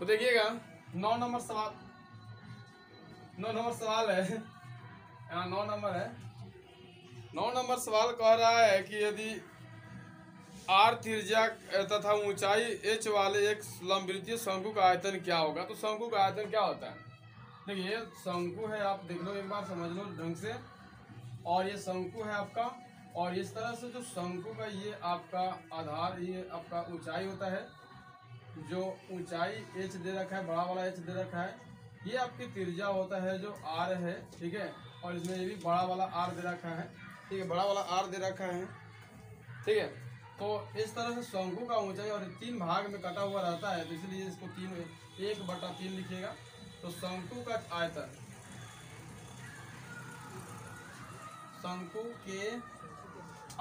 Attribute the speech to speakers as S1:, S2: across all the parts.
S1: तो देखिएगा 9 नंबर सवाल है, यहाँ 9 नंबर है। 9 नंबर सवाल कह रहा है कि यदि आर त्रिज्या तथा ऊंचाई h वाले एक लंबवृत्तीय शंकु का आयतन क्या होगा। तो शंकु का आयतन क्या होता है, देखिए शंकु है, आप देख लो एक बार, समझ लो ढंग से। और ये शंकु है आपका, और इस तरह से जो शंकु का ये आपका आधार, ये आपका ऊंचाई होता है, जो ऊंचाई h दे रखा है, बड़ा वाला h दे रखा है, ये आपकी त्रिज्या होता है जो r है, ठीक है। और इसमें ये भी बड़ा वाला r दे रखा है, ठीक है, बड़ा वाला r दे रखा है, ठीक है। तो इस तरह से शंकु का ऊंचाई और 3 भाग में कटा हुआ रहता है, तो इसलिए इसको 1/3 लिखिएगा। तो शंकु का आयतन, शंकु के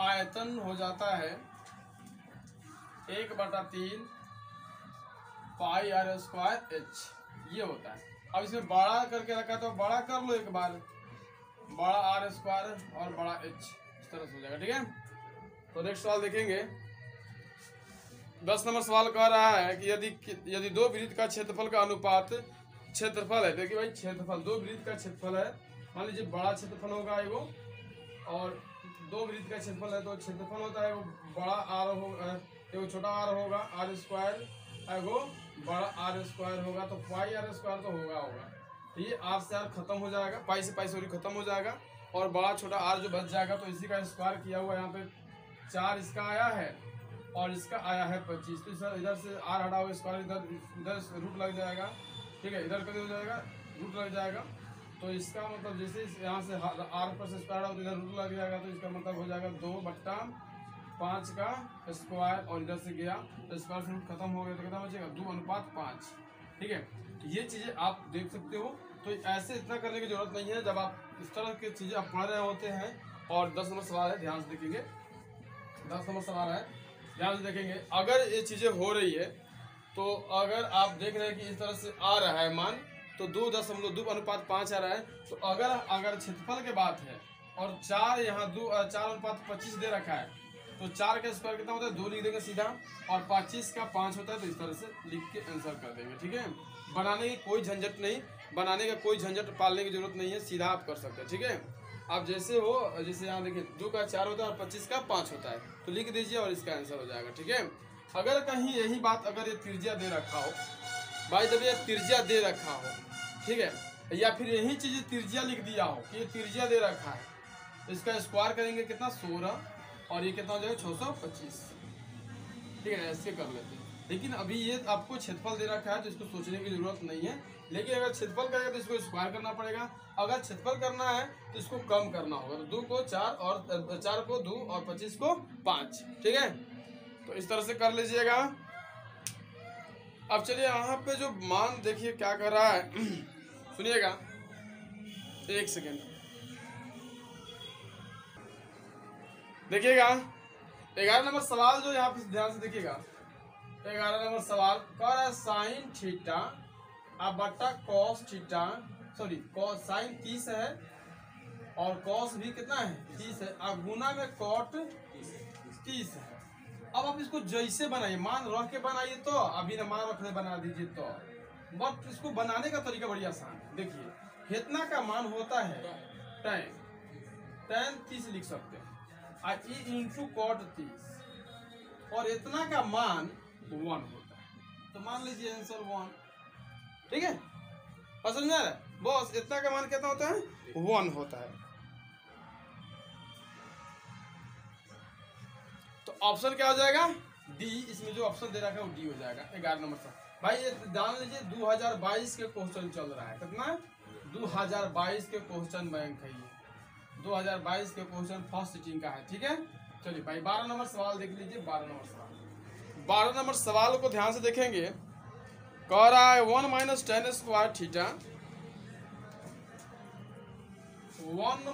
S1: आयतन हो जाता है 1/3 पाई r स्क्वायर h, ये होता है। अब इसमें बड़ा करके रखा तो बड़ा कर लो एक बार, बड़ा r स्क्वायर और बड़ा h, इस तरह से हो जाएगा, ठीक है। तो नेक्स्ट सवाल देखेंगे। 10 नंबर सवाल कह रहा है कि यदि दो वृत्त का क्षेत्रफल का अनुपात क्षेत्रफल है। देखिए भाई क्षेत्रफल, दो वृत्त का क्षेत्रफल है, मान लीजिए बड़ा क्षेत्रफल होगा एगो, और दो वृत्त का क्षेत्रफल है, तो क्षेत्रफल होता है वो बड़ा r होगा, एगो छोटा r होगा r स्क्वायर, एगो बड़ा r स्क्वायर होगा, तो पाई r स्क्वायर तो होगा। तो ये r से r खत्म हो जाएगा, पाई से पाई सॉरी खत्म हो जाएगा, और बड़ा छोटा r जो बच जाएगा, तो इसी का स्क्वायर किया हुआ, यहाँ पे 4 इसका आया है और इसका आया है 25। तो इधर से r हटा हुआ स्क्वायर, इधर रूट लग जाएगा, ठीक है, इधर कभी हो जाएगा रूट लग जाएगा। तो इसका मतलब जैसे यहाँ से r पर से स्क्वायर हो तो इधर रूट लग जाएगा, तो इसका मतलब हो जाएगा 2/5 का स्क्वायर, और इधर से गया तो स्क्वायर से रूट खत्म हो गया, तो कितना बचेगा 2:5, ठीक है। तो ये चीज़ें आप देख सकते हो। तो ऐसे इतना करने की जरूरत नहीं है, जब आप इस तरह की चीज़ें आप पढ़ रहे होते हैं। और 10 नंबर सवाल है, ध्यान से देखेंगे, 10 नंबर सवाल है, ध्यान से देखेंगे। अगर ये चीज़ें हो रही है, तो अगर आप देख रहे हैं कि इस तरह से आ रहा है मान, तो 2.2:5 आ रहा है, तो अगर क्षेत्रफल की बात है और 4 यहाँ 4:25 दे रखा है, तो 4 का स्क्वायर कितना होता है 2 लिख देंगे सीधा, और 25 का 5 होता है, तो इस तरह से लिख के आंसर कर देंगे, ठीक है। बनाने की कोई झंझट नहीं, बनाने का कोई झंझट पालने की जरूरत नहीं है, सीधा आप कर सकते हैं, ठीक है। आप जैसे हो, जैसे यहाँ देखिए 2 का 4 होता है और 25 का 5 होता है, तो लिख दीजिए और इसका आंसर हो जाएगा, ठीक है। अगर कहीं यही बात, अगर ये त्रिज्या दे रखा हो भाई, जब ये त्रिज्या दे रखा हो, ठीक है, या फिर यही चीज त्रिज्या लिख दिया हो कि ये त्रिज्या दे रखा है, इसका स्क्वायर करेंगे कितना 16, और ये कितना हो जाएगा 625, ठीक है, ऐसे कर लेते हैं। लेकिन अभी ये आपको क्षेत्रफल दे रखा है, तो इसको सोचने की जरूरत नहीं है। लेकिन अगर क्षेत्रफल करेगा तो इसको स्क्वायर करना पड़ेगा, अगर क्षेत्रफल करना है तो इसको कम करना होगा, तो 2 को 4 और 4 को 2 और 25 को 5, ठीक है। तो इस तरह से कर लीजिएगा। अब चलिए यहाँ पे जो मान देखिए क्या कर रहा है, सुनिएगा 1 सेकेंड, देखिएगा 11 नंबर सवाल जो यहाँ पे ध्यान से देखिएगा। 11 नंबर सवाल कह रहा है साइन थीटा अब बट्टा cos theta, sorry cos sine 30 है और कॉस भी कितना है 30 है, अब गुना में कॉट 30 है। अब आप इसको जैसे बनाइए, मान रख के बनाइए, तो अभी ना मान रखने बना दीजिए, तो बट इसको बनाने का तरीका बड़ी आसान है। देखिए इतना का मान होता है tan 30 लिख सकते हैं, इंटू कॉट 30, और इतना का मान 1 होता है, तो मान लीजिए आंसर 1, ठीक है। और समझ आ रहा है, बस इतना का मान कितना होता है 1 होता है। तो ऑप्शन क्या हो जाएगा डी, इसमें जो ऑप्शन दे रखा है वो डी हो जाएगा। 11 नंबर से भाई ये जान लीजिए 2022 के क्वेश्चन चल रहा है, कितना 2022 के क्वेश्चन बैंक है, ये 2022 के क्वेश्चन फर्स्ट सीटिंग का है, ठीक है। चलिए भाई 12 नंबर सवाल देख लीजिए। 12 नंबर सवाल को ध्यान से देखेंगे। कह रहा है 1 - tan square theta, 1 -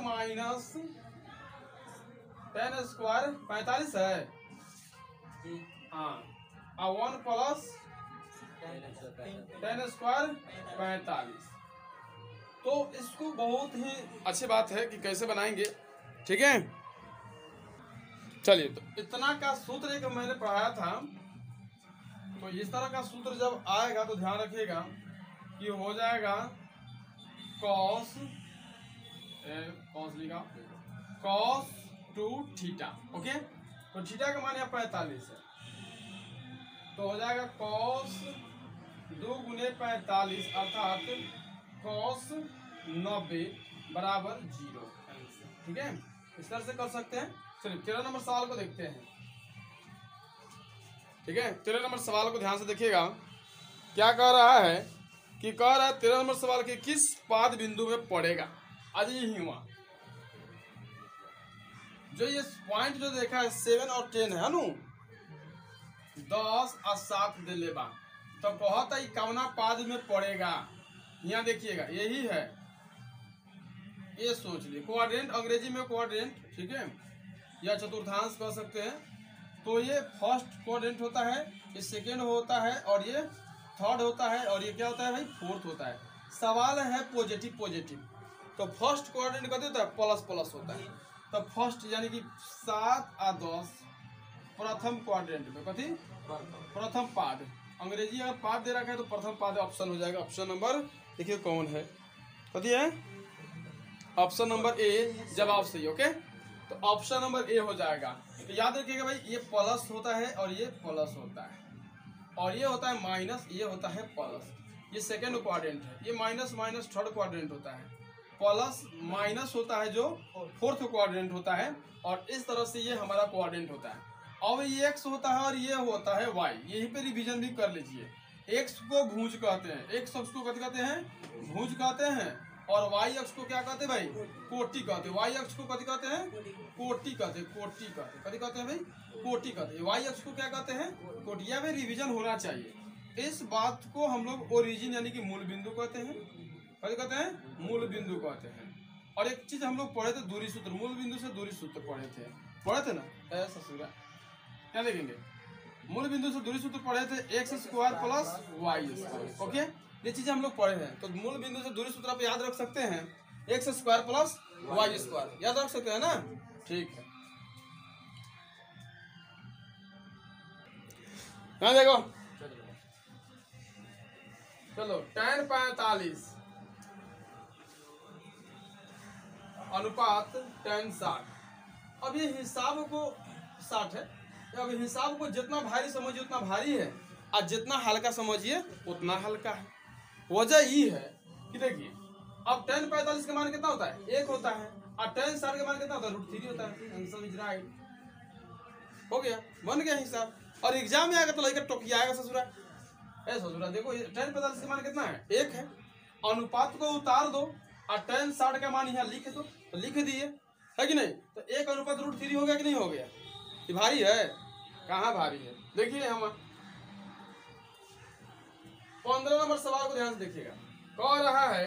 S1: tan square 45 है, हाँ, और 1 + tan स्क्वायर 45। तो इसको बहुत ही अच्छी बात है कि कैसे बनाएंगे, ठीक है। चलिए तो इतना का सूत्र एक मैंने पढ़ाया था, तो तो इस तरह का सूत्र जब आएगा तो ध्यान रखिएगा कि हो जाएगा कॉस लिखा कॉस टू थीटा। ओके, तो थीटा का मान यहाँ 45 है, तो हो जाएगा कॉस 2 गुने 45 अर्थात कॉस 90 बराबर 0। ठीक है, इस तरह से कर सकते हैं। चलिए 13 नंबर सवाल को देखते हैं। ठीक है, 13 नंबर सवाल को ध्यान से देखिएगा। क्या कह रहा है कि कह रहा है 13 नंबर सवाल के किस पाद बिंदु में पड़ेगा। आज ही हुआ जो ये पॉइंट जो देखा है 7 और 10 है नु 10 और 7 दे लेबा तो कहता है कौना पाद में पड़ेगा। यहाँ देखिएगा यही है, ये सोच लिए क्वाड्रेंट, अंग्रेजी में क्वाड्रेंट, ठीक है, या चतुर्थांश कह सकते हैं। तो ये फर्स्ट क्वाड्रेंट होता है, ये सेकेंड होता है और ये थर्ड होता है और ये क्या होता है भाई फोर्थ होता है। सवाल है पॉजिटिव पॉजिटिव, तो फर्स्ट क्वाड्रेंट कहते होता है प्लस प्लस होता है। तो फर्स्ट यानी कि 7 और 10 प्रथम क्वाड्रेंट में कथी प्रथम पाद, अंग्रेजी अगर पाद दे रखा है तो प्रथम पाद ऑप्शन हो जाएगा। ऑप्शन नंबर देखिए कौन है, कथी है ऑप्शन नंबर ए जवाब सही। ओके, तो ऑप्शन नंबर ए हो जाएगा। तो याद रखिएगा भाई ये प्लस होता है और ये प्लस होता है और ये होता है माइनस, ये होता है प्लस। ये सेकेंड क्वाड्रेंट है, ये माइनस माइनस थर्ड क्वाड्रेंट होता है, प्लस माइनस होता है जो फोर्थ क्वाड्रेंट होता है और इस तरह से ये हमारा क्वाड्रेंट होता है। अब ये एक्स होता है और ये होता है वाई, यहीं पे रिवीजन भी कर लीजिए। एक्स को भुज कहते हैं, एक्स अक्ष को कथी कहते हैं भुज कहते हैं और वाई अक्ष को क्या कहते हैं भाई कोटि कहते हैं। वाई अक्ष को कथी कहते हैं कोटि कहते हैं, कोटि कहते हैं, कथी कहते हैं भाई कोटि कहते हैं। वाई अक्ष को क्या कहते हैं कोटिया में रिवीजन होना चाहिए। इस बात को हम लोग ओरिजिन यानी कि मूल बिंदु कहते हैं, कथी कहते हैं मूल बिंदु कहते हैं। और एक चीज हम लोग पढ़े थे दूरी सूत्र, मूल बिंदु से दूरी सूत्र पढ़े थे ना, ऐसा सूत्र क्या देखेंगे मूल बिंदु से दूरी सूत्र पढ़े थे x square plus y square. Okay, ये चीजें हम लोग पढ़े हैं। तो मूल बिंदु से दूरी सूत्र आप याद रख सकते हैं, x square plus y square याद रख सकते हैं ना। ठीक है, यहाँ देखो चलो tan 45 अनुपात tan 60। अब ये हिसाब को 60 है, अब हिसाब को जितना भारी समझिए उतना भारी है और जितना हल्का समझिए उतना हल्का है। वजह ये है कि देखिए अब tan 45 का मान कितना होता है 1 होता है और tan 60 का मान कितना होता है √3 होता है। आंसर इज राइट, हो गया, बन गया हिसाब। और एग्जाम में आएगा तो लड़का टोकिया आएगा ससुरा, ऐसा ससुरा देखो tan 45 का मान कितना है 1 है, अनुपात को उतार दो और tan 60 का मान यहाँ लिख दो, तो लिख दिए है कि नहीं। तो 1 अनुपात √3 हो गया कि नहीं हो गया। ये भारी है, कहाँ भारी है। देखिए हम 15 नंबर सवाल को ध्यान से देखिएगा। कह रहा है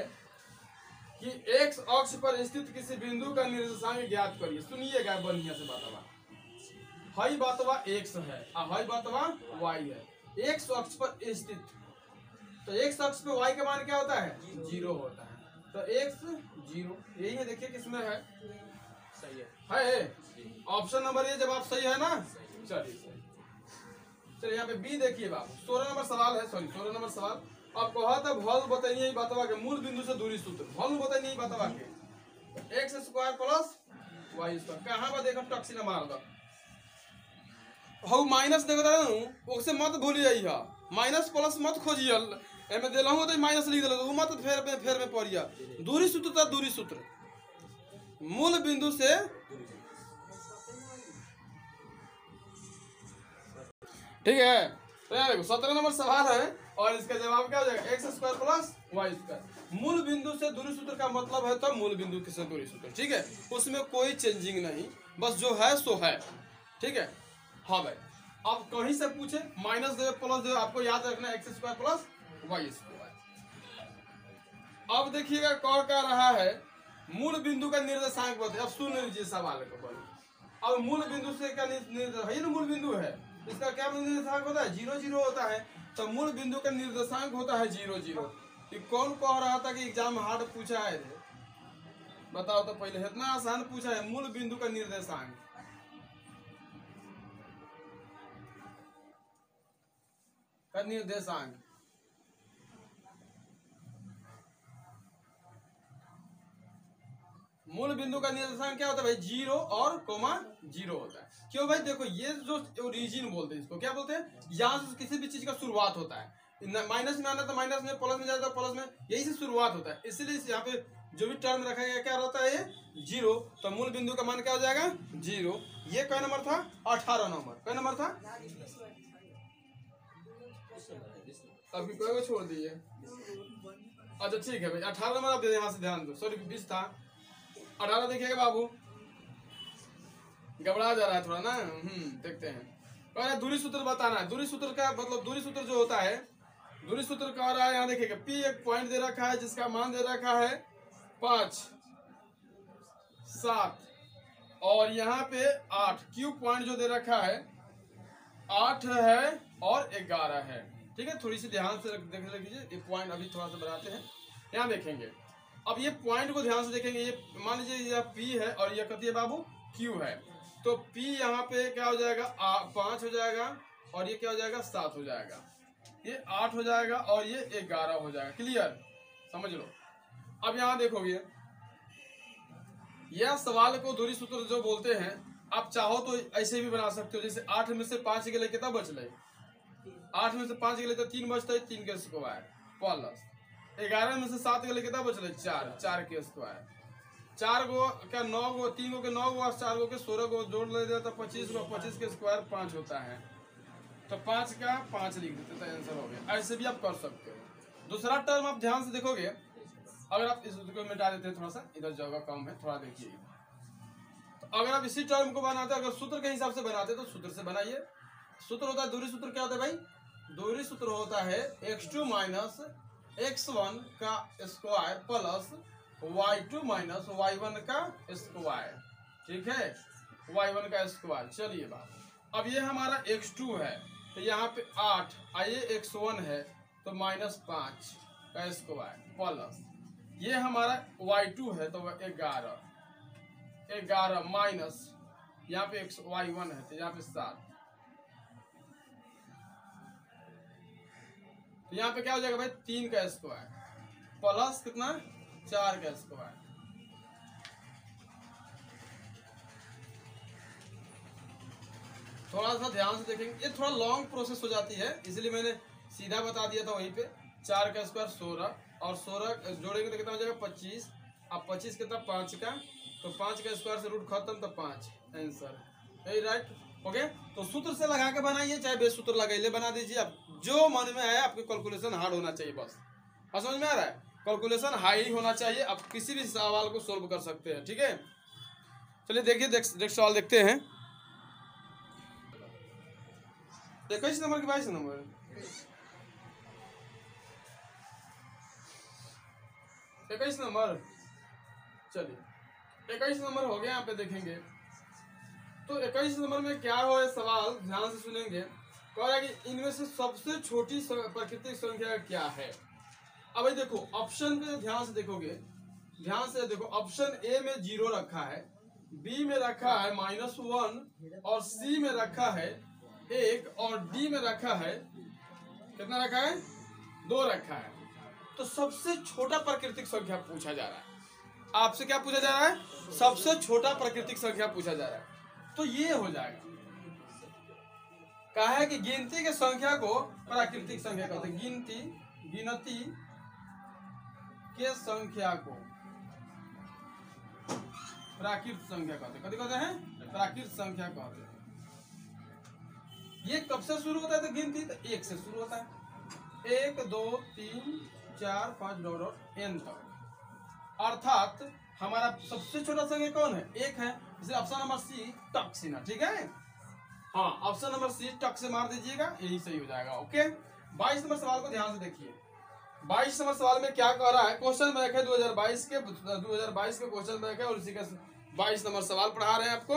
S1: कि एक्स अक्ष पर स्थित किसी बिंदु का निर्देशांक ज्ञात करिए। सुनिएगा बढ़िया से बातवा, हई बातवा एक्स है और हई बातवा वाई है। एक्स अक्ष पर स्थित, तो एक्स अक्ष पे वाई का मान क्या होता है 0 होता है, तो एक्स 0 यही है। देखिए किसमें है सही है ऑप्शन नंबर ए जवाब सही है ना। चलिए यहाँ पे बी देखिए बाबू 16 नंबर सवाल है, सॉरी 16 नंबर सवाल। अब कहा था भल बताइए बातवा के मूल बिंदु से दूरी सूत्र, भल बताइए बातवा के x square plus y square. कहाँ पर देखो टक्सी न मार दो हऊ माइनस देखो ना उसे मत भूलिए, माइनस प्लस मत खोजिए, एमे दिलहूँ तो माइनस लिख दिल मत फेर में पढ़िए। दूरी सूत्र था दूरी सूत्र, मूल बिंदु से ठीक है। तो यहाँ देखो 17 नंबर सवाल है और इसका जवाब क्या हो जाएगा x square plus y square. मूल बिंदु से दूरी सूत्र का मतलब है तो मूल बिंदु से दूरी सूत्र, ठीक है, उसमें कोई चेंजिंग नहीं, बस जो है सो है, ठीक है। हाँ भाई, अब कहीं से पूछे माइनस दे प्लस दे, आपको याद रखना x square plus y square. अब देखिएगा कौन कह रहा है मूल बिंदु का निर्देशांक बताइए। अब सुन लीजिए सवाल को बोलो। अब मूल बिंदु से क्या निर्देशांक, मूल बिंदु है, इसका क्या निर्देशांक होता है 0 0 होता है, तो मूल बिंदु का निर्देशांक होता है 0 0। कौन कह रहा था कि एग्जाम हार्ड पूछा है रे, बताओ तो पहले, इतना आसान पूछा है मूल बिंदु का निर्देशांक। का निर्देशांक। मूल बिंदु का निर्देशांक क्या होता है भाई? 0 और कोमा 0 होता है। क्यों भाई? देखो ये जो ओरिजिन बोलते हैं, इसको क्या बोलते हैं? यहाँ से किसी भी चीज का शुरुआत होता है, माइनस में आना तो माइनस में, प्लस में जाता है प्लस में, यही से शुरुआत होता है। इसलिए यहाँ पे जो भी टर्म रखा गया क्या रहता है? ये 0। तो मूल बिंदु का मान क्या हो जाएगा? 0। ये क्या नंबर था? 18 नंबर। क्या नंबर था? अभी कोई छोड़ दिए। अच्छा ठीक है भाई, 18 नंबर आप दे, यहाँ से ध्यान दो। सॉरी 20 था, 18 देखिएगा बाबू, घबरा जा रहा है थोड़ा ना। देखते हैं। दूरी सूत्र बताना है। दूरी सूत्र का मतलब, दूरी सूत्र जो होता है, दूरी सूत्र का रहा है यहाँ देखिएगा, P एक पॉइंट दे रखा है जिसका मान दे रखा है 5, 7 और यहाँ पे 8। Q पॉइंट जो दे रखा है 8 है और 11 है। ठीक है, थोड़ी सी ध्यान से देख लीजिए। ये पॉइंट अभी थोड़ा सा बनाते हैं, यहाँ देखेंगे। अब ये पॉइंट को ध्यान से देखेंगे। ये मान लीजिए ये P है और ये कहती है बाबू Q है। तो P यहाँ पे क्या हो जाएगा? 5 हो जाएगा और ये क्या हो जाएगा? 7 हो जाएगा। ये 8 हो जाएगा और ये 11 हो जाएगा। क्लियर? समझ लो। अब यहाँ देखोगे, यह सवाल को दूरी सूत्र जो बोलते हैं, आप चाहो तो ऐसे भी बना सकते हो। जैसे 8 में से 5 के लिए कितना बच रहे? 8 में से 5 के लिए तो 3 बचता है, 3 के स्क्वायर प्लस 11 में से 7 के लिए कितना बच रहे? 4, 4 के स्क्वायर। 4 को क्या 9 को, 3 को के 9 को और 4 को के 16 को जोड़ लेते तो 25 को, 25 के स्क्वायर 5 होता है। तो 5 का 5 लिख देते तो आंसर हो गया। ऐसे भी आप कर सकते हो। दूसरा टर्म आप ध्यान से देखोगे, अगर आप इसको मिटा देते हैं, थोड़ा सा इधर जगह कम है, थोड़ा देखिए। तो अगर आप इसी टर्म को बनाते, अगर सूत्र के हिसाब से बनाते तो सूत्र से बनाइए। सूत्र होता है, दूरी सूत्र क्या होता है भाई? दूरी सूत्र होता है x2 माइनस x1 का square plus y2 minus y1 का स्क्वायर। ठीक है, y1 का स्क्वायर। चलिए बात, अब ये हमारा x2 है तो यहाँ पे 8, आइए x1 है तो -5 का स्क्वायर प्लस ये हमारा y2 है तो 11 माइनस यहाँ पे y1 है तो यहाँ पे 7। तो यहाँ पे क्या हो जाएगा भाई? 3 का स्क्वायर प्लस कितना? 4 का स्क्वायर। थोड़ा सा ध्यान से देखेंगे, ये थोड़ा लॉन्ग प्रोसेस हो जाती है, इसलिए मैंने सीधा बता दिया था वहीं पे। 4 का स्क्वायर 16 और 16 जोड़ेंगे तो कितना हो जाएगा? 25। अब 25 कितना? 5 का, तो 5 का स्क्वायर से रूट खत्म तो 5 आंसर। यही राइट? ओके। तो सूत्र से लगा के बनाइए, चाहे बेस सूत्र लगाइए, बना दीजिए। आप जो मन में आए, आपके कैलकुलेशन हार्ड होना चाहिए बस। और समझ में आ रहा है? कैलकुलेशन हाई होना चाहिए, आप किसी भी सवाल को सोल्व कर सकते हैं। ठीक है, चलिए देखिए, नेक्स्ट सवाल देखते हैं। 21 नंबर की 22 नंबर? 21 नंबर। चलिए 21 नंबर हो गया। यहाँ पे देखेंगे तो 21 नंबर में क्या हो सवाल, ध्यान से सुनेंगे। कह रहा है कि इनमें से सबसे छोटी प्राकृतिक संख्या क्या है? अब भाई देखो, ऑप्शन पे ध्यान से देखोगे, ध्यान से देखो। ऑप्शन ए में 0 रखा है, बी में रखा है -1 और सी में रखा है 1 और डी में रखा है कितना रखा है? 2 रखा है। तो सबसे छोटा प्राकृतिक संख्या पूछा जा रहा है आपसे। क्या पूछा जा रहा है? सबसे छोटा प्राकृतिक संख्या पूछा जा रहा है। तो ये हो जाएगा, कहा है कि गिनती के संख्या को प्राकृतिक संख्या कहते हैं। गिनती के संख्या को प्राकृतिक संख्या कहते हैं। कभी कहते हैं प्राकृतिक संख्या कहते हैं। ये कब से शुरू होता है? तो गिनती तो 1 से शुरू होता है। 1 2 3 4 5 n तक। अर्थात हमारा सबसे छोटा संख्या कौन है? 1 है। इसलिए ऑप्शन नंबर सी टक से ना। ठीक है, हाँ, ऑप्शन नंबर सी टक से मार दीजिएगा, यही सही हो जाएगा। ओके। 22 नंबर सवाल को ध्यान से देखिए। 22 नंबर सवाल में क्या कह रहा है? क्वेश्चन बैंक है 2022 के क्वेश्चन बैंक है और इसी का 22 नंबर सवाल पढ़ा रहे हैं आपको।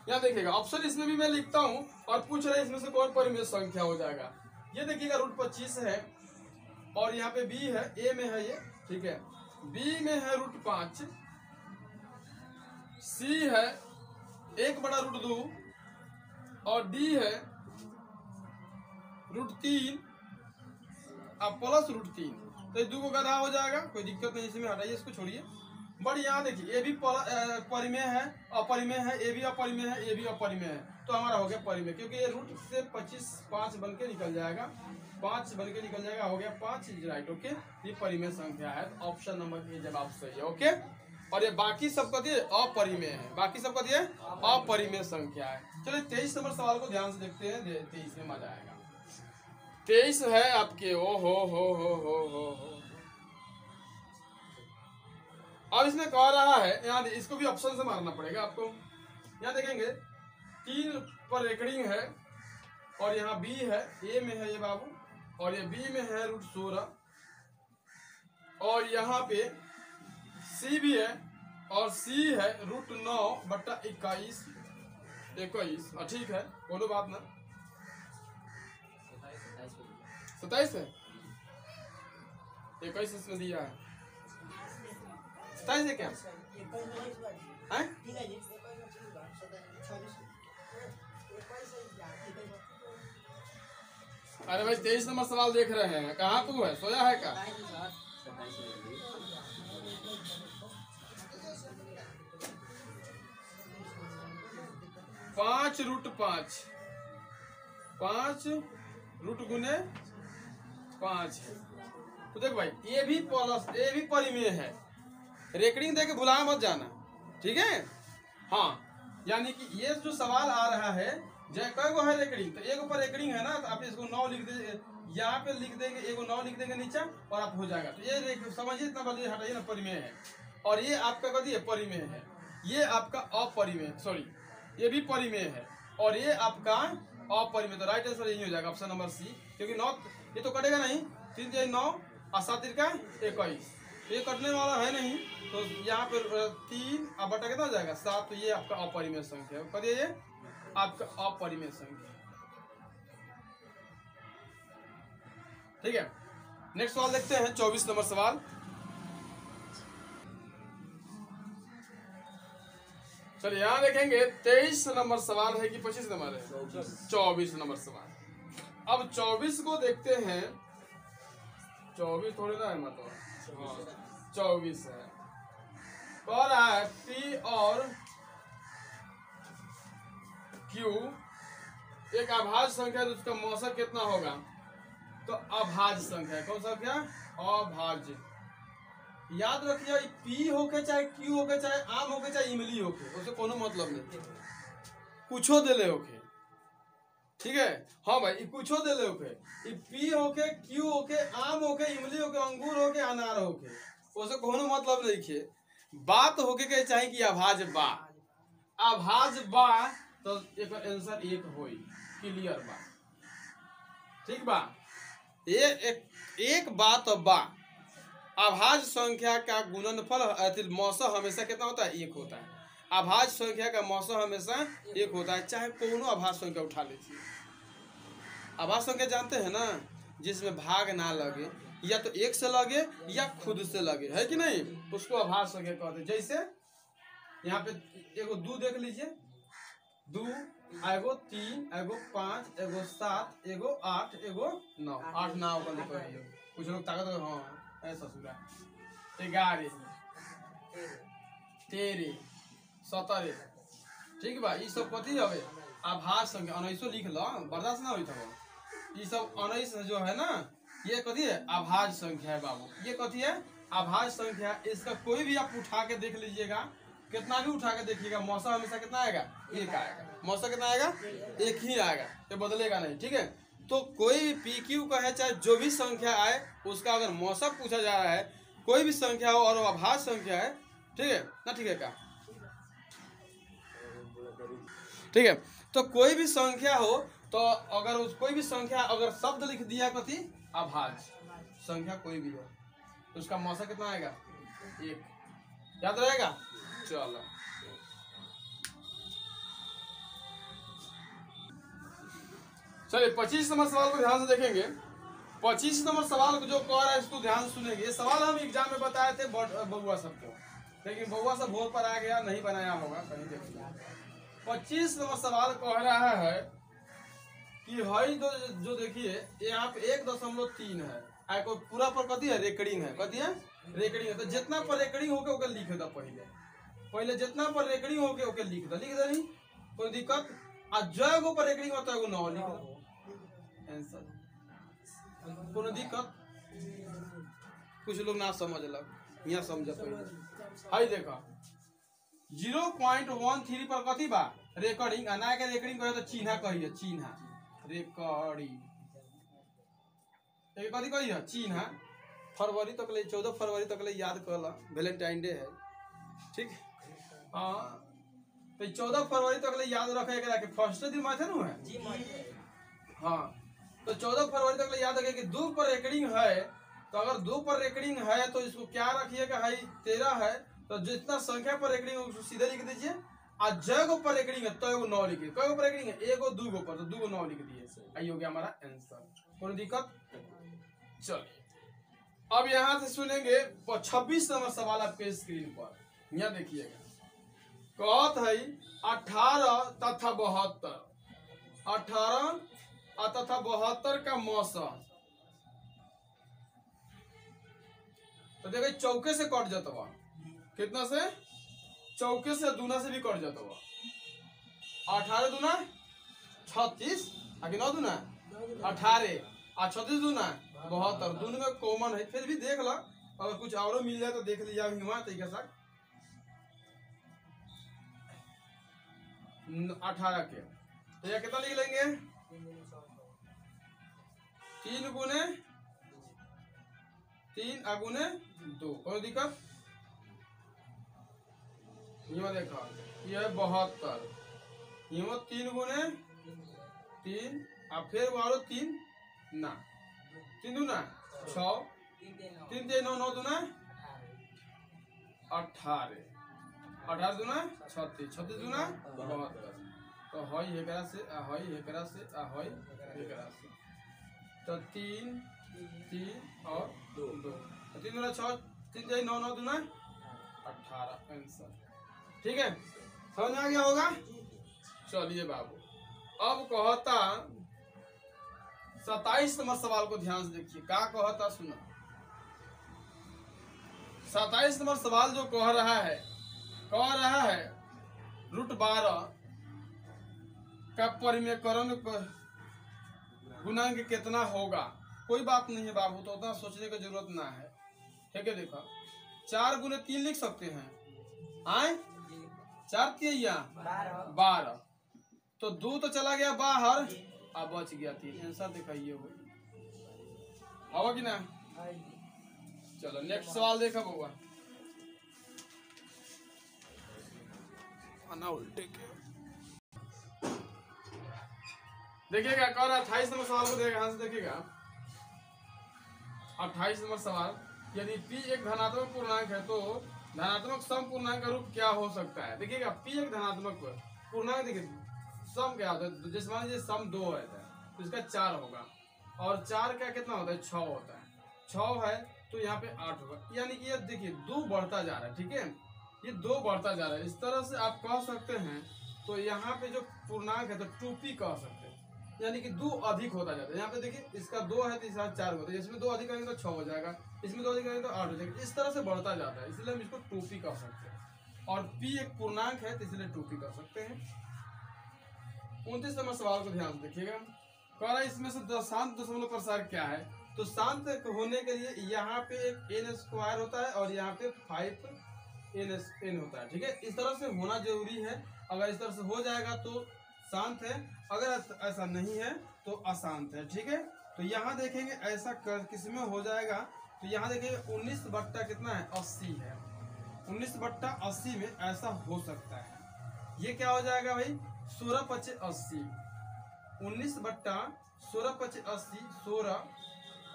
S1: यहाँ देखिएगा, ऑप्शन इसमें भी मैं लिखता हूँ और पूछ रहे हैं इसमें से कौन परिमेय संख्या हो जाएगा। ये देखिएगा √25 है और यहाँ पे बी है, ए में है ये। ठीक है, बी में है √5, सी है 1/√2 और डी है √3 अब प्लस रूट 3, तो 2 को गधा हो जाएगा, कोई दिक्कत नहीं इसमें, हटाइए इसको छोड़िए। बट यहाँ देखिए ये भी परिमेय है, अपरिमेय है, ये भी अपरिमेय है, ये भी अपरिमेय है, तो हमारा हो गया परिमेय, क्योंकि ये रूट से 25 5 बन के निकल जाएगा, 5 बन के निकल जाएगा, हो गया 5 इज राइट। ओके, ये परिमेय संख्या है, ऑप्शन नंबर ए जवाब सही है। ओके, और ये बाकी सब का दिए अपरिमेय है, बाकी सब का दिए अपरिमेय संख्या है। चलिए 23 नंबर सवाल को ध्यान से देखते हैं, 23 में मजा आएगा। 23 है आपके, ओ हो। अब इसमें कह रहा है, यहाँ इसको भी ऑप्शन से मारना पड़ेगा आपको। यहाँ देखेंगे 3 पर रेकरिंग है, और यहाँ बी है, ए में है ये बाबू, और ये बी में है रूट 16, और यहाँ पे सी भी है, और सी है रूट 9/21। ठीक है, बोलो बात ना। 27 है, 21 इसमें दिया है, 27 है क्या? अरे भाई 23 नंबर सवाल देख रहे हैं, कहाँ तू है, सोया है क्या? 5 रूट 5, 5 रूट गुने 5 है। तो देख भाई ये भी प्लस, ये भी परिमेय है, रेकरिंग देके भुला मत जाना, ठीक है। हाँ, यानी कि ये जो सवाल आ रहा है, जय कई गो है रेकरिंग, तो एक ऊपर रेकरिंग है ना, तो आप इसको 9 लिख दे, यहाँ पे लिख देंगे, एगो 9 लिख देंगे नीचे, और आप हो जाएगा। तो ये समझिए, इतना बल्कि हटाइए ना, परिमेय है, और ये आपका कभी परिमेय है, ये आपका अपरिमेय, सॉरी ये भी परिमेय है, और ये आपका अपरिमेय। तो राइट आंसर यही हो जाएगा, ऑप्शन नंबर सी, क्योंकि 9 ये तो कटेगा नहीं, 3 × 9 और 7 × 21, ये कटने वाला है नहीं, तो यहाँ पे 3 अब बटा कितना हो जाएगा 7, तो ये आपका अपरिमेय संख्या है, करिए ये आपका अपरिमेय संख्या। ठीक है, नेक्स्ट सवाल देखते हैं, 24 नंबर सवाल। चलिए यहाँ देखेंगे 23 नंबर सवाल है कि 25 नंबर है, 24 नंबर सवाल। अब 24 को देखते हैं, 24 थोड़े ना है, मतलब हाँ 24 है। कह रहा है P और Q एक अभाज्य संख्या है, तो उसका मौसक कितना होगा? तो अभाज्य संख्या, कौन सा क्या? अभाज्य। याद रखिए, P होके चाहे Q होके चाहे आम होके चाहे इमली होके, उससे कोनो मतलब नहीं, कुछो देले होके, ठीक है। हाँ भाई, कुछो देले होके, P होके Q होके आम होके इमली होके अंगूर होके अनार होके, उससे कोनो मतलब नहीं खे। बात होके के चाहे कि अभाज्य बा, अभाज्य बा, तो एक आंसर 1 होई, क्लियर बा, ठीक बा। एक बात बा, अभाज्य संख्या का गुणनफल मौसा हमेशा कितना होता है? 1 होता है। अभाज्य संख्या का मौसा हमेशा 1 होता है, चाहे कोनो अभाज्य संख्या उठा लीजिए। अभाज्य संख्या जानते हैं ना, जिसमें भाग ना लगे, या तो 1 से लगे या खुद से लगे, है कि नहीं, उसको अभाज्य संख्या कहते हैं। जैसे यहाँ पे एगो 2 देख लीजिए, 2, एगो 3, एगो 5, एगो 7, एगो 8, एगो 9, 8 9 का लिखो है। कुछ लोग ताकत, हाँ ऐसा सुना, 11, 13, 17, ठीक बा। ये सब कथी हवे? अभाज्य संख्या। 19 लिख लो, बर्दाश्त ना होता हो। ये सब 19 जो है ना, ये कथी है? अभाज्य संख्या है बाबू। ये कथी है? अभाज्य संख्या। इसका कोई भी आप उठा के देख लीजिएगा, कितना भी उठा के देखिएगा, मौसा हमेशा कितना आएगा? 1 आएगा। मौसा कितना आएगा? 1 ही आएगा, ये बदलेगा नहीं, ठीक है। तो कोई भी पी क्यू का है, चाहे जो भी संख्या आए, उसका अगर मौसा पूछा जा रहा है, कोई भी संख्या हो और वो अभाज्य संख्या है, ठीक है ना, ठीक है क्या, ठीक है। तो कोई भी संख्या हो, तो अगर उस कोई भी संख्या अगर शब्द लिख दिया कथी? अभाज्य संख्या कोई भी हो, तो उसका मौसा कितना आएगा? 1। याद रहेगा? चलो चलिए 25 नंबर सवाल को ध्यान से देखेंगे। 25 नंबर सवाल को जो कह रहा है, इसको ध्यान से सुनेंगे। ये सवाल हम एग्जाम में बताए थे बबुआ सबको, लेकिन बबुआ सब बोर्ड पर आ गया, नहीं बनाया होगा, कहीं देखिए। 25 नंबर सवाल कह रहा है कि हई तो जो देखिए यहाँ पे 1.3 है, आ को पूरा पर कथी है रेकर्डिंग है, कथी है रेकर्डिंग है। तो जितना पर रेकर्डिंग होके ओके लिख दा, पहले जितना पर रेकर्डिंग होके ओके लिख दा नहीं कोई दिक्कत। आ जय गो पर रेकर्डिंग होता है वो 9 लिख दा आंसर, कोनो दिक्कत। कुछ लोग ना समझलक, यहाँ समझ पहले हई देखा 0.13 पर कथी बा रेकर्डिंग, आ ना के रेकर्डिंग कहे तो चिन्हा कहिए, चिन्हा रिकॉर्डिंग एक कथी कही है चिन्हा। फरवरी तक ले 14 फरवरी तक ले याद कर ला, वैलेंटाइन डे है ठीक। हाँ तो 14 फरवरी तक ले याद रखे के फर्स्ट दिन माथे नु है। हाँ तो 14 फरवरी तक ले याद रखे कि 2 पर रेकर्डिंग है, तो अगर 2 पर रेकर्डिंग है तो इसको क्या रखिएगा है 13 है, तो जितना संख्या पर रेकर्डिंग उसको सीधे लिख दीजिए। आज जय गो पर रेकर्डिंग है तो एगो 9 लिख दिए, कई गो पर रेकर्डिंग है एगो 2 गो पर, तो 2 गो 9 लिख दिए। आई हो गया हमारा आंसर, कोई दिक्कत। चलिए अब यहां से सुनेंगे 26 नंबर सवाल आपके स्क्रीन पर, यहाँ देखिएगा कहत है 18 तथा 72, 18 तथा 72 का मौसम। तो देखिए चौके से कट जाता हुआ, कितना से चौके से दूना से भी कट जाता हुआ। 18 दूना 36, आगे 9 दूना 18 और 36 दूना 72, दोनों में कॉमन है। फिर भी देख ला, अगर कुछ और मिल जाए तो देख लीजिए हुआ तरीके से 18 के तो यह कितना लिख लेंगे 3 गुने 3 अगुने 2, कोई दिक्कत। यहाँ देखा यह 72, यहाँ 3 गुने 3 और फिर वालो 3 ना 3 दूना 6, 3 3 9 9 दूना 18, 18 दूना 36, 36 दूना 72। तो हई एकरा से हई एकरा से हई एकरा से, तो 3 3 और 2 2, 3 दूना 6, 3 3 9 9 दूना 18 आंसर, ठीक है समझ में आ गया होगा। चलिए बाबू अब कहता 27 नंबर सवाल को ध्यान से देखिए, क्या कहता सुनो। 27 नंबर सवाल जो कह रहा है √12 का परिमेयकरण गुणांक कितना होगा। कोई बात नहीं है बाबू, तो उतना सोचने की जरूरत ना है, ठीक है। देखो 4 गुने 3 लिख सकते हैं, आए 4 3 12, तो 2 तो चला गया बाहर, अब बच गया 3, आंसर दिखाइए होगा कि ना। चलो नेक्स्ट सवाल देखा बउआ, उल्टे देखिएगा कह रहा 28 नंबर सवाल को देखिएगा, यहाँ से देखिएगा 28 नंबर सवाल, यदि p एक धनात्मक पूर्णांक है तो धनात्मक सम पूर्णांक का रूप क्या हो सकता है। देखिएगा p एक धनात्मक पूर्णांक, देखिए सम क्या होता है, जैसे मान लीजिए सम 2 है तो इसका 4 होगा, और 4 का कितना होता है 6 होता है, 6 है तो यहाँ पे 8 होगा, यानी कि ये देखिए 2 बढ़ता जा रहा है, ठीक है ये 2 बढ़ता जा रहा है। इस तरह से आप कह सकते हैं, तो यहाँ पे जो पूर्णांक है तो 2p कह सकते हैं, यानी कि 2 अधिक होता जाता है। यहाँ पे देखिए इसका 2 है तो इसका 4 होता है, इसमें 2 अधिक करेंगे तो 6 हो जाएगा, इसमें 2 अधिक करेंगे तो 8 हो जाएगा, इस तरह से बढ़ता जाता है, इसलिए हम इसको 2p कह सकते हैं। और p एक पूर्णांक है तो इसलिए 2p कह सकते हैं। 29 नंबर सवाल को ध्यान से देखिएगा, कह रहा है इसमें से शांत दशमलव प्रसार क्या है। तो शांत होने के लिए यहाँ पे एक n² होता है और यहाँ पे 5n होता है, ठीक है इस तरह से होना जरूरी है। अगर इस तरह से हो जाएगा तो शांत है, अगर ऐसा नहीं है तो अशांत है, ठीक है। तो यहाँ देखेंगे ऐसा किसमें हो जाएगा, तो यहाँ देखेंगे 19 बट्टा कितना है 80 है, 19 बट्टा 80 में ऐसा हो सकता है। ये क्या हो जाएगा भाई 16 × 5 = 80, 19 बट्टा 16 × 5 = 80, 16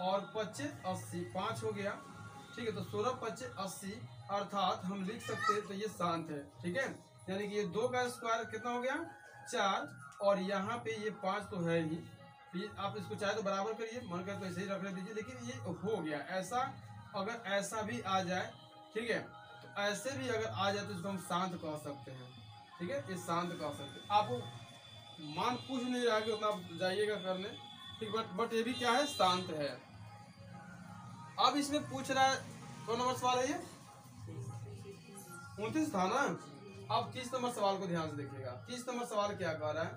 S1: और 5 80, 5 हो गया, ठीक है। तो 16 × 5 = 80, अर्थात हम लिख सकते हैं तो ये शांत है, ठीक है। यानी कि ये 2 का स्क्वायर कितना हो गया 4, और यहाँ पे ये 5 तो है ही, आप इसको चाहे तो बराबर करिए, मन कर तो ऐसे ही रख दीजिए, लेकिन ये हो गया ऐसा। अगर ऐसा भी आ जाए, ठीक है, तो ऐसे भी अगर आ जाए तो इसको हम शांत कह सकते हैं, ठीक है ये शांत कह सकते हैं। आप मान पूछ नहीं रहा कि उतना जाइएगा करने, ठीक। बट ये भी क्या है, शांत है। अब इसमें पूछ रहा है, कौन नंबर सवाल है ये, 29 था ना। अब 30 नंबर सवाल को ध्यान से देखिएगा। 30 नंबर सवाल क्या कह रहा है,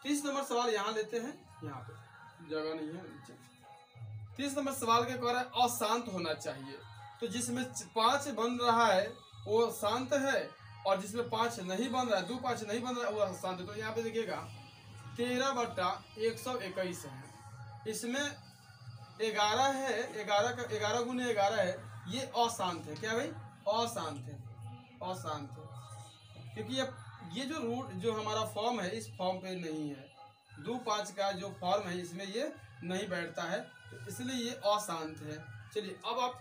S1: 30 नंबर सवाल यहाँ लेते हैं, यहाँ पे जगह नहीं है। 30 नंबर सवाल क्या कह रहा है, अशांत होना चाहिए। तो जिसमें 5 बन रहा है वो शांत है, और जिसमें 5 नहीं बन रहा है, 2 5 नहीं बन रहा है, वो अशांत है। तो यहाँ पे देखिएगा 13/121 है, इसमें 11 है, 11 गुने 11 है, ये अशांत है। क्या भाई, अशांत है, अशांत है। क्योंकि ये जो रूट जो हमारा फॉर्म है, इस फॉर्म पे नहीं है। 2 5 का जो फॉर्म है इसमें ये नहीं बैठता है, तो इसलिए ये अशांत है। चलिए अब आप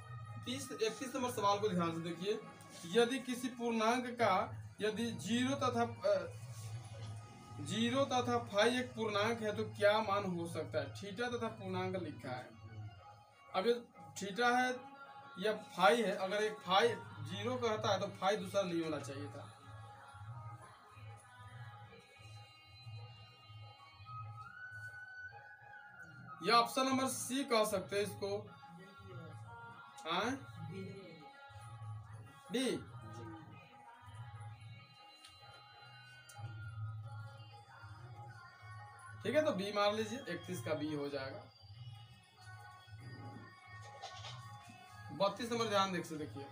S1: 31 नंबर सवाल को ध्यान से देखिए। यदि किसी पूर्णांक का यदि 0 तथा फाई एक पूर्णांक है तो क्या मान हो सकता है। थीटा तथा पूर्णांक लिखा है। अब ये थीटा है या फाई है, अगर एक फाई 0 कहता है तो फाई दूसरा नहीं होना चाहिए था। या ऑप्शन नंबर सी कह सकते हैं इसको, डी। ठीक है, तो बी मार लीजिए, 31 का बी हो जाएगा। 32 नंबर ध्यान देख से देखिए।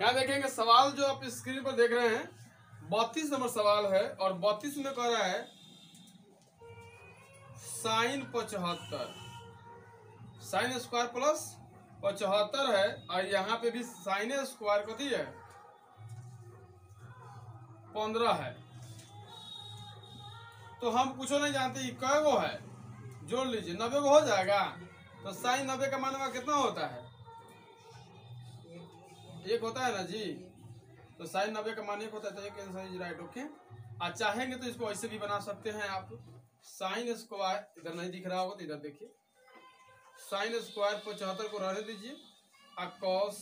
S1: यहाँ देखेंगे सवाल जो आप स्क्रीन पर देख रहे हैं, 32 नंबर सवाल है, और 32 में कह रहा है साइन 75, साइन स्क्वायर प्लस 75 है, और यहाँ पे भी साइन स्क्वायर कथी है, 15 है। तो हम कुछ नहीं जानते कै गो है, जोड़ लीजिए, 90 को हो जाएगा। तो साइन 90 का मान कितना होता है, 1 होता है ना जी। तो साइन 90 का मान 1 होता है, तो 1 आंसर इज राइट। ओके, आप चाहेंगे तो इसको ऐसे भी बना सकते हैं आप। साइन स्क्वायर, इधर नहीं दिख रहा होगा तो इधर देखिए, साइन स्क्वायर 75 को रहने दीजिए, और कॉस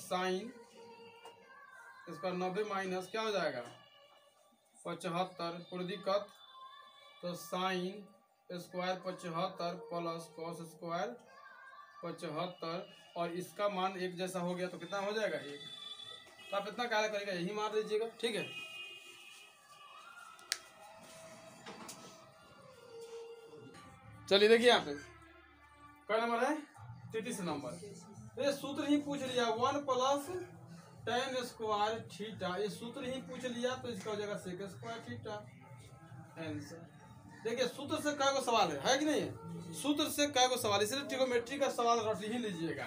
S1: साइन इसका 90 माइनस क्या हो जाएगा 75 पूर्णिकत। तो sine square 75 plus cos square 75, और इसका मान 1 जैसा हो गया तो कितना हो जाएगा 1। तो आप इतना क्या करेगा, यही मार दीजिएगा, ठीक है। चलिए देखिए यहाँ पे क्या नंबर है, 33 नंबर। तो ये सूत्र ही पूछ लिया, 1 प्लस tan स्क्वायर थीटा, ये सूत्र ही पूछ लिया, तो इसका हो जाएगा sec स्क्वायर थीटा। आंसर देखिए, सूत्र से क्या को सवाल है कि नहीं है, सूत्र से क्या को सवाल, इसलिए ट्रिगोमेट्री का सवाल रट ही लीजिएगा।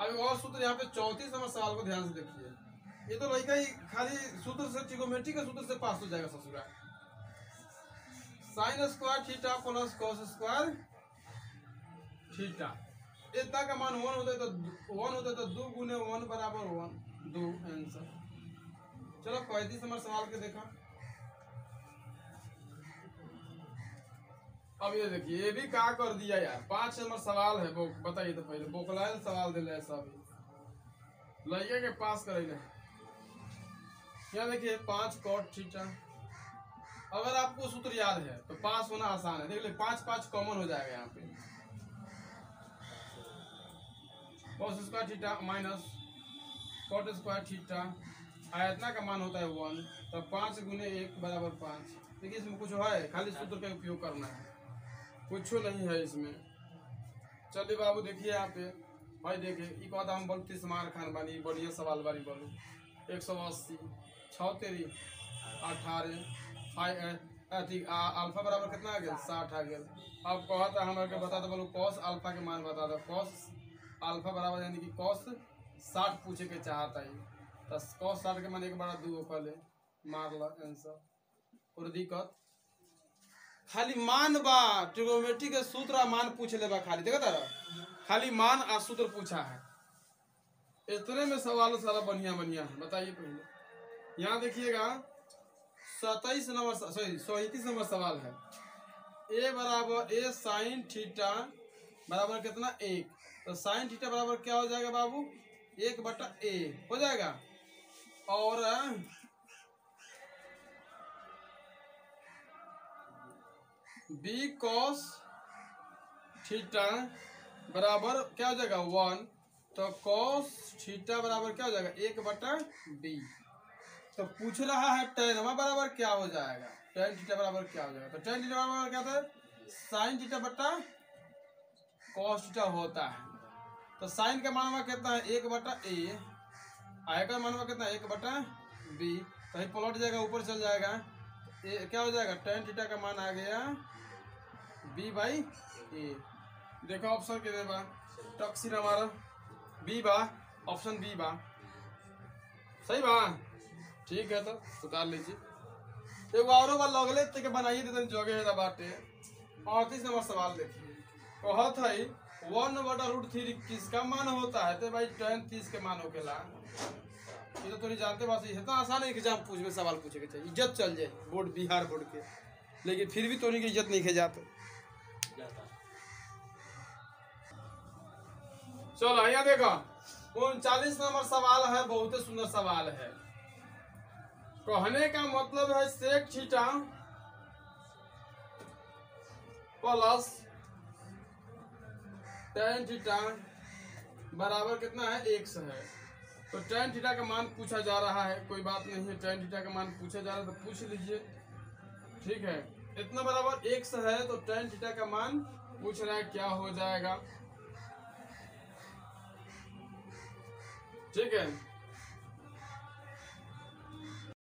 S1: अब और सूत्र यहाँ पे 34 नंबर सवाल को ध्यान से देखिए। ये तो लड़का ही खाली सूत्र से, ट्रिगोमेट्री के सूत्र से पास हो जाएगा ससुरा। Sine square theta plus cos square theta, इतना का मान 1 होता है तो 2 गुने 1 बराबर 1, 2 आंसर। चलो 35 नंबर सवाल के देखा। अब ये देखिए, ये भी क्या कर दिया यार, 5 नंबर सवाल है, वो बताइए तो पहले बोकलायल सवाल दिले है सब लड़के के पास करे। यहाँ देखिए 5 कॉट थीटा, अगर आपको सूत्र याद है तो पास होना आसान है। देख ले 5 5 कॉमन हो जाएगा यहाँ पे, cos square theta minus cot square theta, आयतना का मान होता है 1, तो 5 गुने 1 बराबर 5। देखिए इसमें कुछ है, खाली सूत्र का उपयोग करना है, कुछ नहीं है इसमें। चलिए बाबू देखिए यहाँ पे भाई, देखिए एक बात हम बोलते समार खान बानी, बढ़िया सवाल बारी बोलू। 180 6 तेरी 18 अल्फा बराबर कितना आ गया 60 आ गया। अब कहता हमारे के बता दो, बोलो कॉस अल्फा के मान बता दो। कॉस अल्फा बराबर यानी कि कॉस 60 पूछे के चाहता है, तो कॉस 60 के मान 1 बड़ा 2 पहले मार लो आंसर। और दिक्कत खाली मान बा, ट्रिगोनोमेट्री के सूत्र मान पूछ ले बा, खाली देखा तारा, खाली मान आ सूत्र पूछा है। इतने में सवाल सारा बढ़िया बढ़िया है। बताइए पहले यहाँ देखिएगा 37 नंबर, सॉरी 37 नंबर सवाल है। ए बराबर ए साइन थीटा बराबर कितना 1, तो साइन थीटा बराबर क्या हो जाएगा बाबू 1/a हो जाएगा। और b cos थीटा बराबर क्या हो जाएगा 1, तो cos थीटा बराबर क्या हो जाएगा 1/b। तो पूछ रहा है tan बराबर क्या हो जाएगा, tan थीटा बराबर क्या हो जाएगा, तो tan थीटा बराबर क्या था साइन थीटा बटा cos थीटा होता है। तो साइन का मान कितना है 1/a, आय का मान कितना है 1/b, कहीं पलट जाएगा ऊपर चल जाएगा, क्या हो जाएगा tan थीटा का मान आ गया b/a। देखो ऑप्शन कितने बा, टॉक्सिन हमारा बी बा, ऑप्शन बी बा, सही बा, ठीक है। तो उतार लीजिए। एक और बार लगले तक बनाइए तो जोगे है बाटे। 38 नंबर सवाल देखिए, कहत है 1/√3 किसका मान होता है, तो भाई tan 30 के मान होकेला। ये तो थोड़ी जानते बस, इतना आसान है एग्जाम पूछ में सवाल पूछे के चाहिए, इज्जत चल जाए बोर्ड बिहार बोर्ड के, लेकिन फिर भी तो की इज्जत नहीं खे जाते। चलो यहाँ देखो 39 नंबर सवाल है, बहुत ही सुंदर सवाल है। कहने का मतलब है sec theta plus tan theta बराबर कितना है x है। तो tan थीटा का मान पूछा जा रहा है, कोई बात नहीं है, tan थीटा का मान पूछा जा रहा है तो पूछ लीजिए, ठीक है। इतना बराबर x है तो tan थीटा का मान पूछ रहा है क्या हो जाएगा, ठीक है।